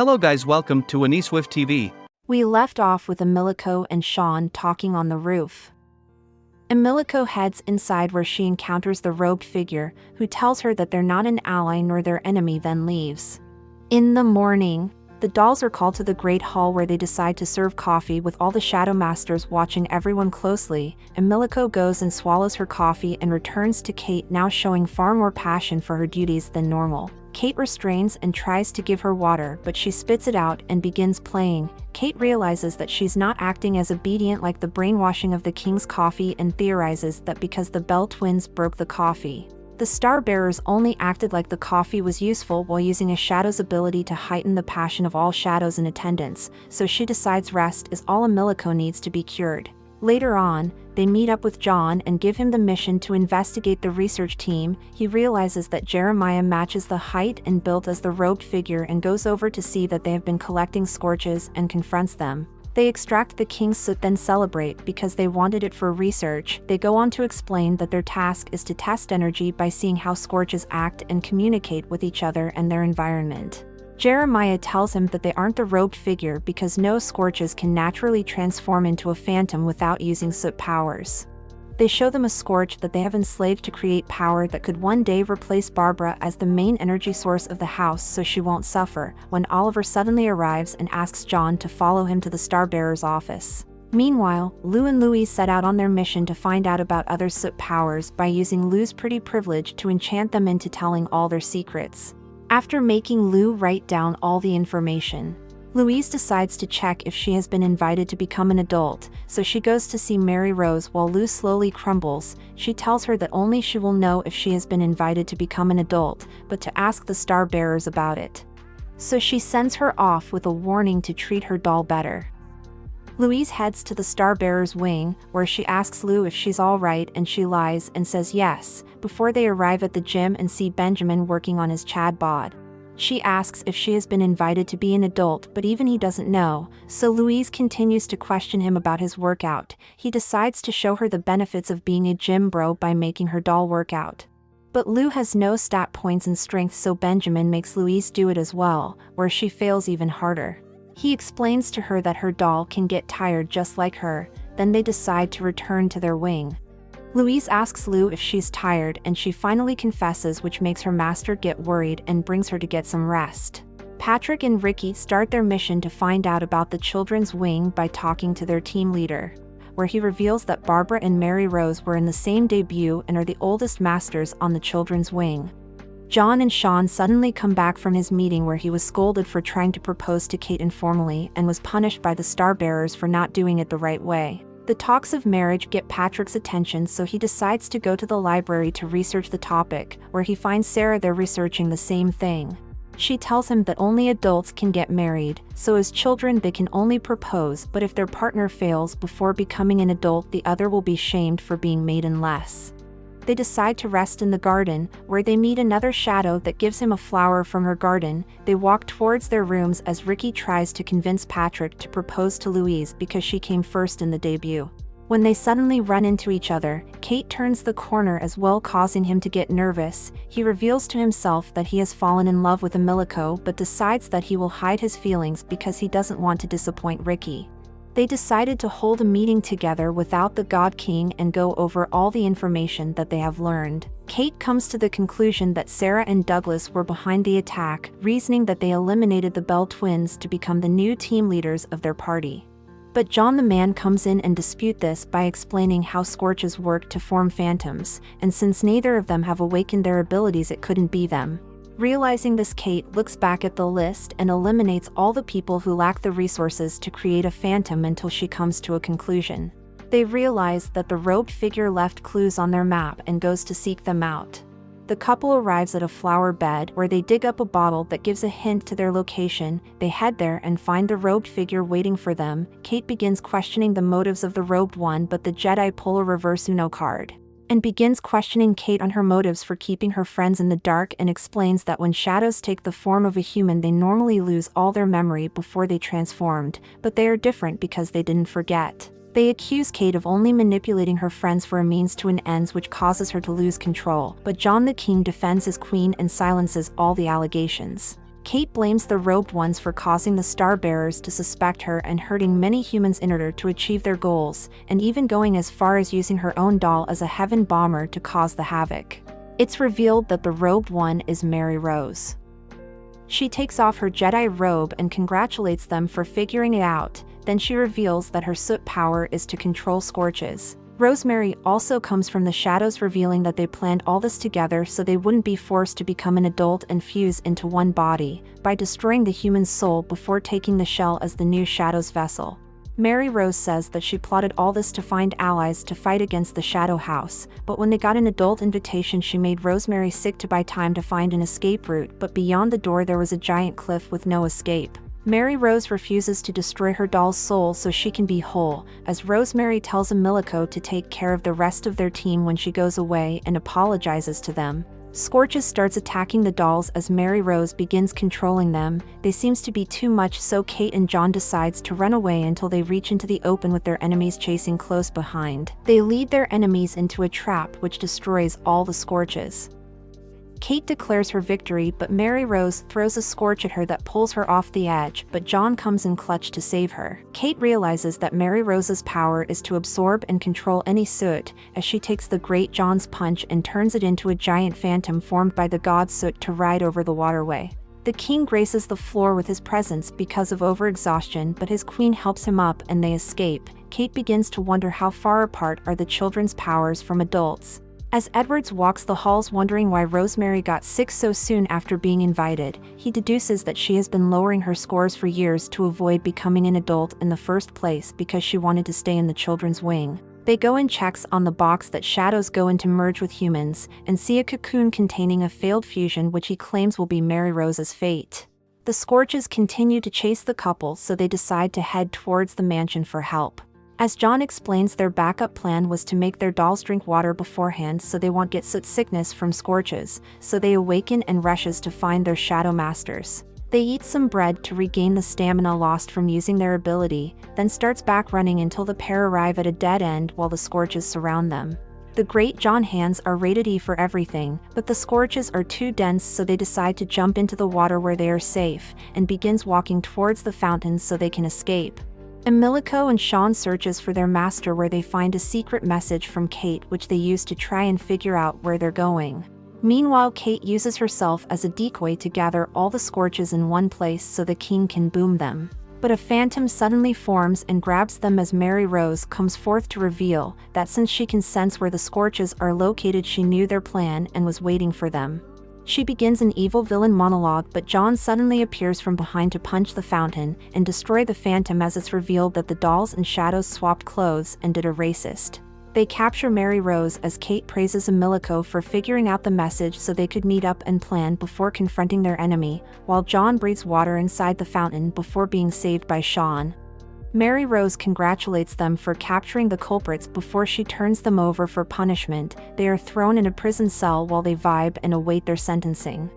Hello guys, welcome to Aniswift TV. We left off with Emilico and Sean talking on the roof. Emilico heads inside where she encounters the robed figure, who tells her that they're not an ally nor their enemy, then leaves. In the morning, the dolls are called to the Great Hall where they decide to serve coffee with all the Shadow Masters watching everyone closely. Emilico goes and swallows her coffee and returns to Kate, now showing far more passion for her duties than normal. Kate restrains and tries to give her water, but she spits it out and begins playing. Kate realizes that she's not acting as obedient like the brainwashing of the king's coffee and theorizes that because the Bell twins broke the coffee, the Star Bearers only acted like the coffee was useful while using a shadow's ability to heighten the passion of all shadows in attendance, so she decides rest is all Emilico needs to be cured. Later on, they meet up with John and give him the mission to investigate the research team. He realizes that Jeremiah matches the height and build as the robed figure and goes over to see that they have been collecting scorches and confronts them. They extract the king's soot, then celebrate because they wanted it for research. They go on to explain that their task is to test energy by seeing how scorches act and communicate with each other and their environment. Jeremiah tells him that they aren't the robed figure because no scorches can naturally transform into a phantom without using soot powers. They show them a scorch that they have enslaved to create power that could one day replace Barbara as the main energy source of the house so she won't suffer, when Oliver suddenly arrives and asks John to follow him to the Star Bearer's office. Meanwhile, Lou and Louise set out on their mission to find out about other soot powers by using Lou's pretty privilege to enchant them into telling all their secrets. After making Lou write down all the information, Louise decides to check if she has been invited to become an adult, so she goes to see Mary Rose while Lou slowly crumbles. She tells her that only she will know if she has been invited to become an adult, but to ask the Star Bearers about it. So she sends her off with a warning to treat her doll better. Louise heads to the Star Bearer's wing, where she asks Lou if she's alright and she lies and says yes, before they arrive at the gym and see Benjamin working on his Chad bod. She asks if she has been invited to be an adult, but even he doesn't know, so Louise continues to question him about his workout. He decides to show her the benefits of being a gym bro by making her doll work out. But Lou has no stat points in strength, so Benjamin makes Louise do it as well, where she fails even harder. He explains to her that her doll can get tired just like her, then they decide to return to their wing. Louise asks Lou if she's tired and she finally confesses, which makes her master get worried and brings her to get some rest. Patrick and Ricky start their mission to find out about the children's wing by talking to their team leader, where he reveals that Barbara and Mary Rose were in the same debut and are the oldest masters on the children's wing. John and Sean suddenly come back from his meeting where he was scolded for trying to propose to Kate informally and was punished by the Star Bearers for not doing it the right way. The talks of marriage get Patrick's attention, so he decides to go to the library to research the topic, where he finds Sarah there researching the same thing. She tells him that only adults can get married, so as children they can only propose, but if their partner fails before becoming an adult, the other will be shamed for being maidenless. They decide to rest in the garden, where they meet another shadow that gives him a flower from her garden. They walk towards their rooms as Ricky tries to convince Patrick to propose to Louise because she came first in the debut. When they suddenly run into each other, Kate turns the corner as well, causing him to get nervous. He reveals to himself that he has fallen in love with Emilico, but decides that he will hide his feelings because he doesn't want to disappoint Ricky. They decided to hold a meeting together without the God King and go over all the information that they have learned. Kate comes to the conclusion that Sarah and Douglas were behind the attack, reasoning that they eliminated the Bell twins to become the new team leaders of their party. But John the Man comes in and disputes this by explaining how scorches work to form phantoms, and since neither of them have awakened their abilities, it couldn't be them. Realizing this, Kate looks back at the list and eliminates all the people who lack the resources to create a phantom until she comes to a conclusion. They realize that the robed figure left clues on their map and goes to seek them out. The couple arrives at a flower bed where they dig up a bottle that gives a hint to their location. They head there and find the robed figure waiting for them. Kate begins questioning the motives of the robed one, but the Jedi pull a reverse Uno card and begins questioning Kate on her motives for keeping her friends in the dark, and explains that when shadows take the form of a human, they normally lose all their memory before they transformed, but they are different because they didn't forget. They accuse Kate of only manipulating her friends for a means to an end, which causes her to lose control, but John the King defends his queen and silences all the allegations. Kate blames the robed ones for causing the star bearers to suspect her and hurting many humans in order to achieve their goals, and even going as far as using her own doll as a heaven bomber to cause the havoc. It's revealed that the robed one is Mary Rose. She takes off her Jedi robe and congratulates them for figuring it out. Then she reveals that her soot power is to control scorches. Rosemary also comes from the shadows, revealing that they planned all this together so they wouldn't be forced to become an adult and fuse into one body, by destroying the human soul before taking the shell as the new Shadow's vessel. Mary Rose says that she plotted all this to find allies to fight against the Shadow House, but when they got an adult invitation she made Rosemary sick to buy time to find an escape route, but beyond the door there was a giant cliff with no escape. Mary Rose refuses to destroy her doll's soul so she can be whole, as Rosemary tells Emilico to take care of the rest of their team when she goes away and apologizes to them. Scorches starts attacking the dolls as Mary Rose begins controlling them. They seems to be too much, so Kate and John decides to run away until they reach into the open with their enemies chasing close behind. They lead their enemies into a trap which destroys all the Scorches. Kate declares her victory, but Mary Rose throws a scorch at her that pulls her off the edge, but John comes in clutch to save her. Kate realizes that Mary Rose's power is to absorb and control any soot, as she takes the Great John's punch and turns it into a giant phantom formed by the god Soot to ride over the waterway. The king graces the floor with his presence because of overexhaustion, but his queen helps him up and they escape. Kate begins to wonder how far apart are the children's powers from adults. As Edwards walks the halls wondering why Rosemary got sick so soon after being invited, he deduces that she has been lowering her scores for years to avoid becoming an adult in the first place because she wanted to stay in the children's wing. They go and checks on the box that shadows go in to merge with humans, and see a cocoon containing a failed fusion which he claims will be Mary Rose's fate. The Scorches continue to chase the couple, so they decide to head towards the mansion for help. As John explains, their backup plan was to make their dolls drink water beforehand so they won't get soot sickness from Scorches, so they awaken and rushes to find their shadow masters. They eat some bread to regain the stamina lost from using their ability, then starts back running until the pair arrive at a dead end while the Scorches surround them. The Great John hands are rated E for everything, but the Scorches are too dense, so they decide to jump into the water where they are safe, and begins walking towards the fountain so they can escape. Emilico and Sean searches for their master where they find a secret message from Kate which they use to try and figure out where they're going. Meanwhile, Kate uses herself as a decoy to gather all the Scorches in one place so the king can boom them. But a phantom suddenly forms and grabs them as Mary Rose comes forth to reveal that since she can sense where the Scorches are located, she knew their plan and was waiting for them. She begins an evil villain monologue, but John suddenly appears from behind to punch the fountain and destroy the phantom as it's revealed that the dolls and shadows swapped clothes and did a racist. They capture Mary Rose as Kate praises Emilico for figuring out the message so they could meet up and plan before confronting their enemy, while John breathes water inside the fountain before being saved by Sean. Mary Rose congratulates them for capturing the culprits before she turns them over for punishment. They are thrown in a prison cell while they vibe and await their sentencing.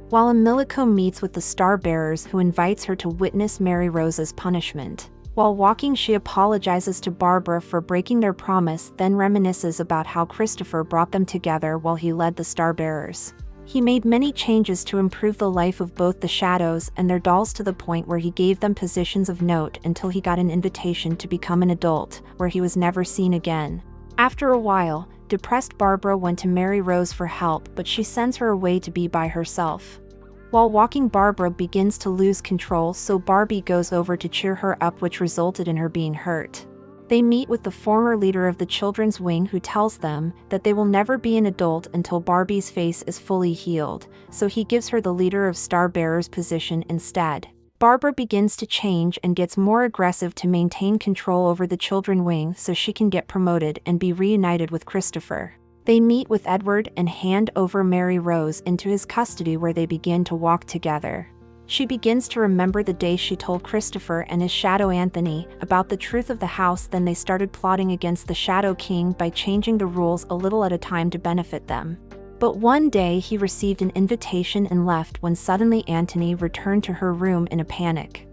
While Emilico meets with the Star Bearers, who invites her to witness Mary Rose's punishment. While walking, she apologizes to Barbara for breaking their promise, then reminisces about how Christopher brought them together while he led the Star Bearers. He made many changes to improve the life of both the Shadows and their dolls, to the point where he gave them positions of note until he got an invitation to become an adult, where he was never seen again. After a while, depressed Barbara went to Mary Rose for help, but she sends her away to be by herself. While walking, Barbara begins to lose control, so Barbie goes over to cheer her up, which resulted in her being hurt. They meet with the former leader of the children's wing, who tells them that they will never be an adult until Barbie's face is fully healed, so he gives her the leader of Star Bearers position instead. Barbara begins to change and gets more aggressive to maintain control over the children wing so she can get promoted and be reunited with Christopher. They meet with Edward and hand over Mary Rose into his custody, where they begin to walk together. She begins to remember the day she told Christopher and his shadow Anthony about the truth of the house. Then they started plotting against the Shadow King by changing the rules a little at a time to benefit them. But one day he received an invitation and left, when suddenly Anthony returned to her room in a panic,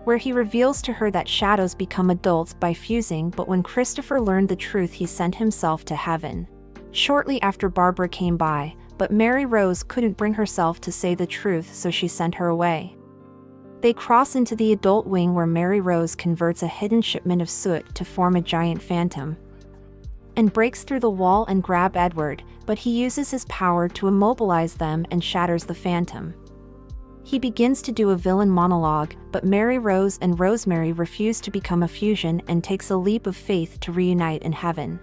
where he reveals to her that shadows become adults by fusing. But when Christopher learned the truth, he sent himself to heaven. Shortly after Barbara came by, but Mary Rose couldn't bring herself to say the truth, so she sent her away. They cross into the adult wing where Mary Rose converts a hidden shipment of soot to form a giant phantom and breaks through the wall and grab Edward, but he uses his power to immobilize them and shatters the phantom. He begins to do a villain monologue, but Mary Rose and Rosemary refuse to become a fusion and takes a leap of faith to reunite in heaven.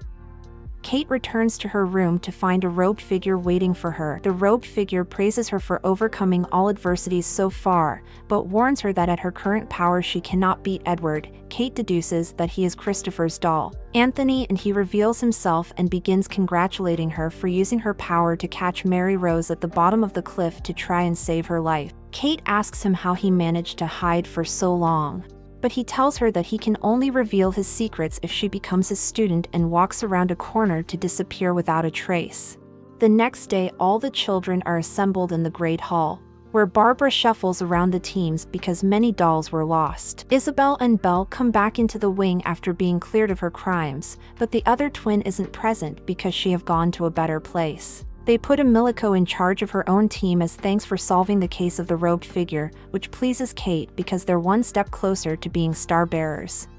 Kate returns to her room to find a robed figure waiting for her. The robed figure praises her for overcoming all adversities so far, but warns her that at her current power she cannot beat Edward. Kate deduces that he is Christopher's doll, Anthony, and he reveals himself and begins congratulating her for using her power to catch Mary Rose at the bottom of the cliff to try and save her life. Kate asks him how he managed to hide for so long, but he tells her that he can only reveal his secrets if she becomes his student and walks around a corner to disappear without a trace. The next day, all the children are assembled in the Great Hall, where Barbara shuffles around the teams because many dolls were lost. Isabel and Belle come back into the wing after being cleared of her crimes, but the other twin isn't present because she have gone to a better place. They put Emilico in charge of her own team as thanks for solving the case of the robed figure, which pleases Kate because they're one step closer to being star bearers.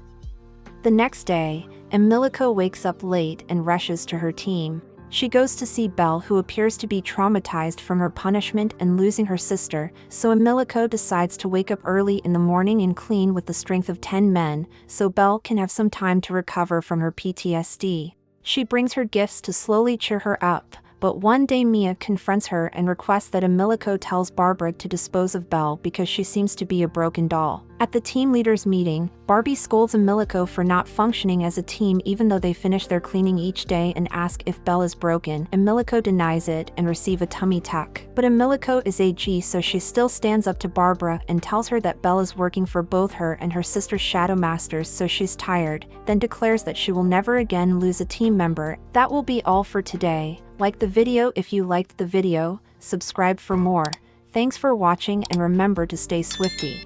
The next day, Emilico wakes up late and rushes to her team. She goes to see Belle, who appears to be traumatized from her punishment and losing her sister, so Emilico decides to wake up early in the morning and clean with the strength of 10 men, so Belle can have some time to recover from her PTSD. She brings her gifts to slowly cheer her up, but one day Mia confronts her and requests that Emilico tells Barbara to dispose of Belle because she seems to be a broken doll. At the team leaders meeting, Barbie scolds Emilico for not functioning as a team even though they finish their cleaning each day and ask if Belle is broken. Emilico denies it and receive a tummy tuck. But Emilico is AG, so she still stands up to Barbara and tells her that Belle is working for both her and her sister's shadow masters, so she's tired, then declares that she will never again lose a team member. That will be all for today. Like the video if you liked the video, subscribe for more. Thanks for watching and remember to stay Swifty.